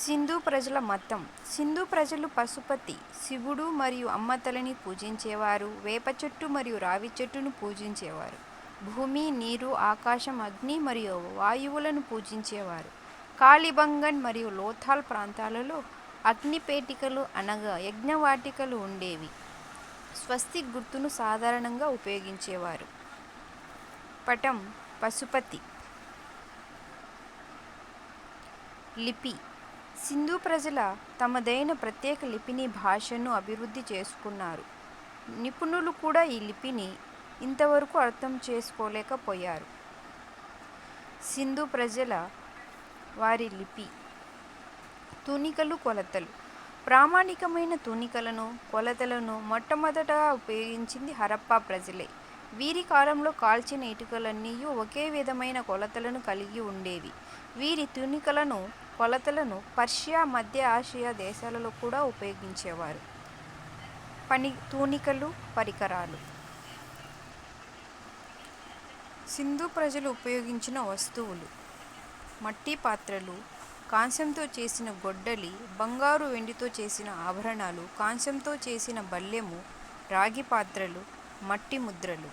సింధు ప్రజల మతం. సింధు ప్రజలు పశుపతి, శివుడు మరియు అమ్మతలని పూజించేవారు. వేప చెట్టు మరియు రావి చెట్టును పూజించేవారు. భూమి, నీరు, ఆకాశం, అగ్ని మరియు వాయువులను పూజించేవారు. కాళిబంగన్ మరియు లోథాల్ ప్రాంతాలలో అగ్నిపేటికలు అనగా యజ్ఞవాటికలు ఉండేవి. స్వస్తిక్ గుర్తును సాధారణంగా ఉపయోగించేవారు. పటం పశుపతి. లిపి. సింధు ప్రజల తమదైన ప్రత్యేక లిపిని, భాషను అభివృద్ధి చేసుకున్నారు. నిపుణులు కూడా ఈ లిపిని ఇంతవరకు అర్థం చేసుకోలేకపోయారు. సింధు ప్రజల వారి లిపి. తూనికలు, కొలతలు. ప్రామాణికమైన తూనికలను, కొలతలను మొట్టమొదటగా ఉపయోగించింది హరప్పా ప్రజలే. వీరి కాలంలో కాల్చిన ఇటుకలన్నీ ఒకే విధమైన కొలతలను కలిగి ఉండేవి. వీరి తూనికలను, కొలతలను పర్షియా, మధ్య ఆసియా దేశాలలో కూడా ఉపయోగించేవారు. తూనికలు, పరికరాలు. సింధు ప్రజలు ఉపయోగించిన వస్తువులు: మట్టి పాత్రలు, కాంస్యంతో చేసిన గొడ్డలి, బంగారు, వెండితో చేసిన ఆభరణాలు, కాంస్యంతో చేసిన బల్లెము, రాగి పాత్రలు, మట్టి ముద్రలు.